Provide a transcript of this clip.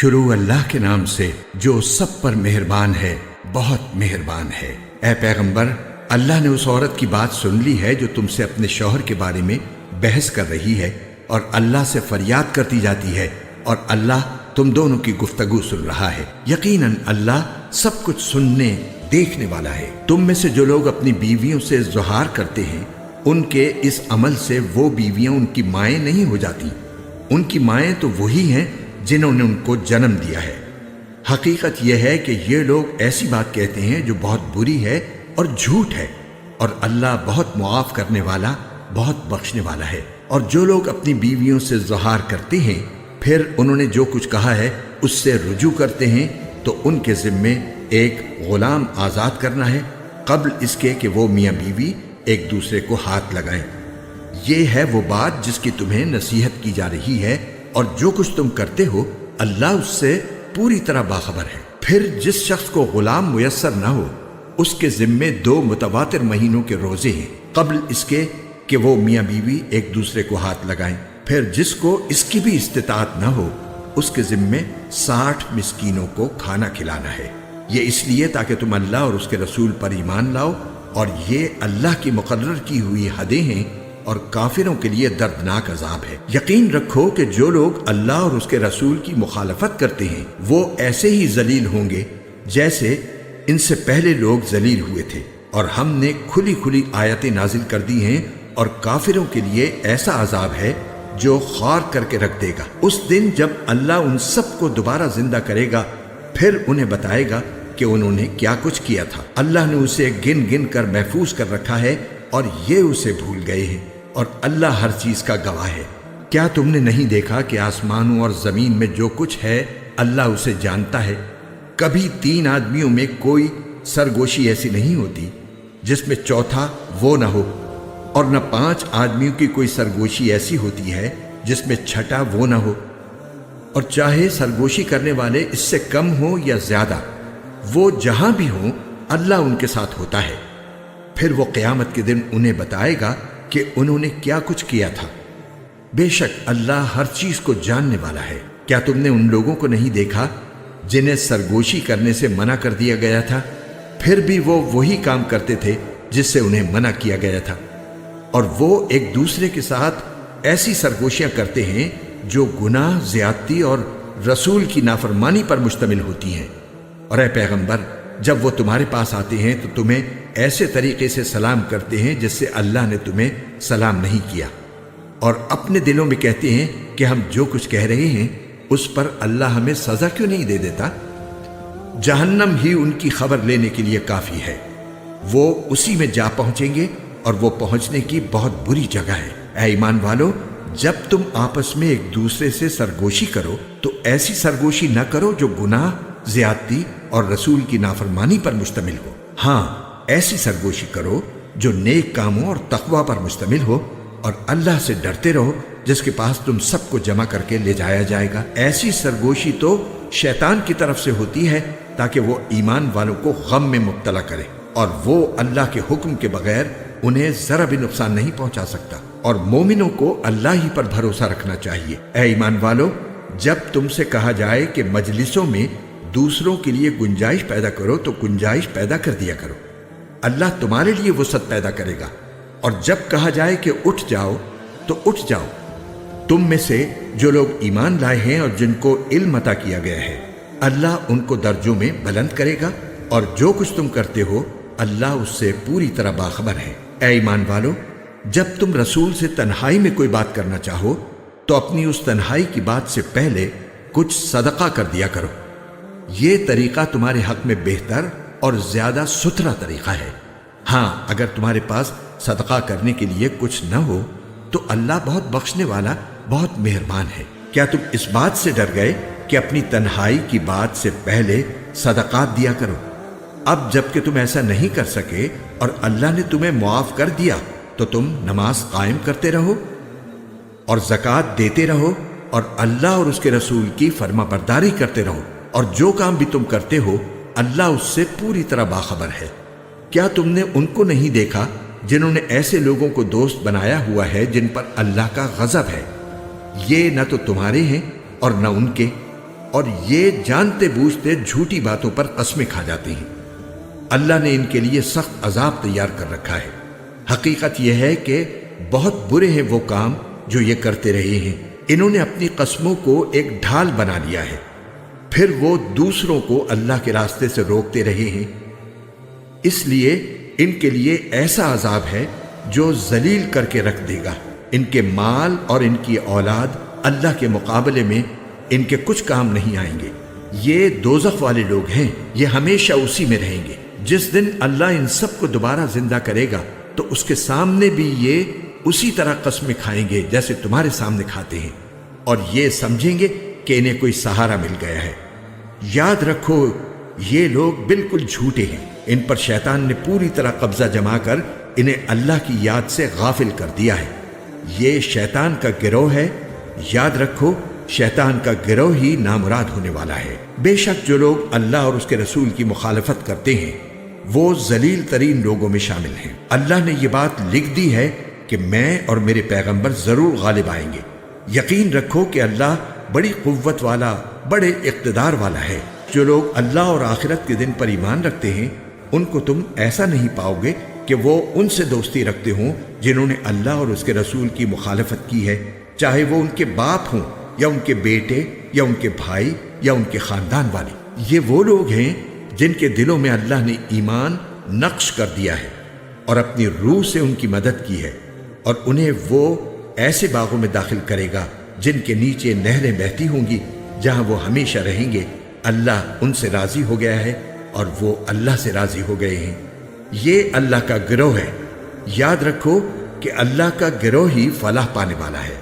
شروع اللہ کے نام سے جو سب پر مہربان ہے، بہت مہربان ہے۔ اے پیغمبر، اللہ نے اس عورت کی بات سن لی ہے جو تم سے اپنے شوہر کے بارے میں بحث کر رہی ہے اور اللہ سے فریاد کرتی جاتی ہے، اور اللہ تم دونوں کی گفتگو سن رہا ہے۔ یقیناً اللہ سب کچھ سننے دیکھنے والا ہے۔ تم میں سے جو لوگ اپنی بیویوں سے زہار کرتے ہیں، ان کے اس عمل سے وہ بیویاں ان کی مائیں نہیں ہو جاتی۔ ان کی مائیں تو وہی ہیں جنہوں نے ان کو جنم دیا ہے۔ حقیقت یہ ہے کہ یہ لوگ ایسی بات کہتے ہیں جو بہت بری ہے اور جھوٹ ہے، اور اللہ بہت معاف کرنے والا، بہت بخشنے والا ہے۔ اور جو لوگ اپنی بیویوں سے زہار کرتے ہیں، پھر انہوں نے جو کچھ کہا ہے اس سے رجوع کرتے ہیں، تو ان کے ذمے ایک غلام آزاد کرنا ہے قبل اس کے کہ وہ میاں بیوی ایک دوسرے کو ہاتھ لگائیں۔ یہ ہے وہ بات جس کی تمہیں نصیحت کی جا رہی ہے، اور جو کچھ تم کرتے ہو اللہ اس سے پوری طرح باخبر ہے۔ پھر جس شخص کو غلام میسر نہ ہو، اس کے ذمے 2 متواتر مہینوں کے روزے ہیں قبل اس کے کہ وہ میاں بیوی ایک دوسرے کو ہاتھ لگائیں۔ پھر جس کو اس کی بھی استطاعت نہ ہو، اس کے ذمے 60 مسکینوں کو کھانا کھلانا ہے۔ یہ اس لیے تاکہ تم اللہ اور اس کے رسول پر ایمان لاؤ، اور یہ اللہ کی مقرر کی ہوئی حدیں ہیں، اور کافروں کے لیے دردناک عذاب ہے۔ یقین رکھو کہ جو لوگ اللہ اور اس کے رسول کی مخالفت کرتے ہیں، وہ ایسے ہی ذلیل ہوں گے جیسے ان سے پہلے لوگ ذلیل ہوئے تھے، اور ہم نے کھلی کھلی آیتیں نازل کر دی ہیں، اور کافروں کے لیے ایسا عذاب ہے جو خوار کر کے رکھ دے گا۔ اس دن جب اللہ ان سب کو دوبارہ زندہ کرے گا، پھر انہیں بتائے گا کہ انہوں نے کیا کچھ کیا تھا۔ اللہ نے اسے گن گن کر محفوظ کر رکھا ہے، اور یہ اسے بھول گئے ہیں، اور اللہ ہر چیز کا گواہ ہے۔ کیا تم نے نہیں دیکھا کہ آسمانوں اور زمین میں جو کچھ ہے اللہ اسے جانتا ہے؟ کبھی 3 آدمیوں میں کوئی سرگوشی ایسی نہیں ہوتی جس میں چوتھا وہ نہ ہو، اور نہ 5 آدمیوں کی کوئی سرگوشی ایسی ہوتی ہے جس میں چھٹا وہ نہ ہو، اور چاہے سرگوشی کرنے والے اس سے کم ہوں یا زیادہ، وہ جہاں بھی ہوں اللہ ان کے ساتھ ہوتا ہے۔ پھر وہ قیامت کے دن انہیں بتائے گا کہ انہوں نے کیا کچھ کیا تھا۔ بے شک اللہ ہر چیز کو جاننے والا ہے۔ کیا تم نے ان لوگوں کو نہیں دیکھا جنہیں سرگوشی کرنے سے منع کر دیا گیا تھا، پھر بھی وہ وہی کام کرتے تھے جس سے انہیں منع کیا گیا تھا، اور وہ ایک دوسرے کے ساتھ ایسی سرگوشیاں کرتے ہیں جو گناہ، زیادتی اور رسول کی نافرمانی پر مشتمل ہوتی ہیں۔ اور اے پیغمبر، جب وہ تمہارے پاس آتے ہیں تو تمہیں ایسے طریقے سے سلام کرتے ہیں جس سے اللہ نے تمہیں سلام نہیں کیا، اور اپنے دلوں میں کہتے ہیں کہ ہم جو کچھ کہہ رہے ہیں اس پر اللہ ہمیں سزا کیوں نہیں دے دیتا؟ جہنم ہی ان کی خبر لینے کے لیے کافی ہے، وہ اسی میں جا پہنچیں گے، اور وہ پہنچنے کی بہت بری جگہ ہے۔ اے ایمان والو، جب تم آپس میں ایک دوسرے سے سرگوشی کرو تو ایسی سرگوشی نہ کرو جو گناہ، زیادتی اور رسول کی نافرمانی پر مشتمل ہو۔ ہاں، ایسی سرگوشی کرو جو نیک کاموں اور تقوی پر مشتمل ہو، اور اللہ سے ڈرتے رہو جس کے پاس تم سب کو جمع کر کے لے جایا جائے گا۔ ایسی سرگوشی تو شیطان کی طرف سے ہوتی ہے تاکہ وہ ایمان والوں کو غم میں مبتلا کرے، اور وہ اللہ کے حکم کے بغیر انہیں ذرا بھی نقصان نہیں پہنچا سکتا۔ اور مومنوں کو اللہ ہی پر بھروسہ رکھنا چاہیے۔ اے ایمان والو، جب تم سے کہا جائے کہ مجلسوں میں دوسروں کے لیے گنجائش پیدا کرو تو گنجائش پیدا کر دیا کرو، اللہ تمہارے لیے وسعت پیدا کرے گا۔ اور جب کہا جائے کہ اٹھ جاؤ تو اٹھ جاؤ۔ تم میں سے جو لوگ ایمان لائے ہیں اور جن کو علم عطا کیا گیا ہے، اللہ ان کو درجوں میں بلند کرے گا، اور جو کچھ تم کرتے ہو اللہ اس سے پوری طرح باخبر ہے۔ اے ایمان والو، جب تم رسول سے تنہائی میں کوئی بات کرنا چاہو تو اپنی اس تنہائی کی بات سے پہلے کچھ صدقہ کر دیا کرو۔ یہ طریقہ تمہارے حق میں بہتر اور زیادہ ستھرا طریقہ ہے۔ ہاں، اگر تمہارے پاس صدقہ کرنے کے لیے کچھ نہ ہو تو اللہ بہت بخشنے والا، بہت مہربان ہے۔ کیا تم اس بات سے ڈر گئے کہ اپنی تنہائی کی بات سے پہلے صدقات دیا کرو؟ اب جب کہ تم ایسا نہیں کر سکے اور اللہ نے تمہیں معاف کر دیا تو تم نماز قائم کرتے رہو اور زکوٰۃ دیتے رہو، اور اللہ اور اس کے رسول کی فرما برداری کرتے رہو، اور جو کام بھی تم کرتے ہو اللہ اس سے پوری طرح باخبر ہے۔ کیا تم نے ان کو نہیں دیکھا جنہوں نے ایسے لوگوں کو دوست بنایا ہوا ہے جن پر اللہ کا غضب ہے؟ یہ نہ تو تمہارے ہیں اور نہ ان کے، اور یہ جانتے بوجھتے جھوٹی باتوں پر قسمیں کھا جاتے ہیں۔ اللہ نے ان کے لیے سخت عذاب تیار کر رکھا ہے۔ حقیقت یہ ہے کہ بہت برے ہیں وہ کام جو یہ کرتے رہے ہیں۔ انہوں نے اپنی قسموں کو ایک ڈھال بنا لیا ہے، پھر وہ دوسروں کو اللہ کے راستے سے روکتے رہے ہیں۔ اس لیے ان کے لیے ایسا عذاب ہے جو ذلیل کر کے رکھ دے گا۔ ان کے مال اور ان کی اولاد اللہ کے مقابلے میں ان کے کچھ کام نہیں آئیں گے۔ یہ دوزخ والے لوگ ہیں، یہ ہمیشہ اسی میں رہیں گے۔ جس دن اللہ ان سب کو دوبارہ زندہ کرے گا تو اس کے سامنے بھی یہ اسی طرح قسمیں کھائیں گے جیسے تمہارے سامنے کھاتے ہیں، اور یہ سمجھیں گے کہ انہیں کوئی سہارا مل گیا ہے۔ یاد رکھو یہ لوگ بالکل جھوٹے ہیں۔ ان پر شیطان نے پوری طرح قبضہ جما کر انہیں اللہ کی یاد سے غافل کر دیا ہے۔ یہ شیطان کا گروہ ہے۔ یاد رکھو شیطان کا گروہ ہی نامراد ہونے والا ہے۔ بے شک جو لوگ اللہ اور اس کے رسول کی مخالفت کرتے ہیں وہ ذلیل ترین لوگوں میں شامل ہیں۔ اللہ نے یہ بات لکھ دی ہے کہ میں اور میرے پیغمبر ضرور غالب آئیں گے۔ یقین رکھو کہ اللہ بڑی قوت والا، بڑے اقتدار والا ہے۔ جو لوگ اللہ اور آخرت کے دن پر ایمان رکھتے ہیں ان کو تم ایسا نہیں پاؤ گے کہ وہ ان سے دوستی رکھتے ہوں جنہوں نے اللہ اور اس کے رسول کی مخالفت کی ہے، چاہے وہ ان کے باپ ہوں یا ان کے بیٹے یا ان کے بھائی یا ان کے خاندان والے۔ یہ وہ لوگ ہیں جن کے دلوں میں اللہ نے ایمان نقش کر دیا ہے اور اپنی روح سے ان کی مدد کی ہے، اور انہیں وہ ایسے باغوں میں داخل کرے گا جن کے نیچے نہریں بہتی ہوں گی، جہاں وہ ہمیشہ رہیں گے۔ اللہ ان سے راضی ہو گیا ہے اور وہ اللہ سے راضی ہو گئے ہیں۔ یہ اللہ کا گروہ ہے۔ یاد رکھو کہ اللہ کا گروہ ہی فلاح پانے والا ہے۔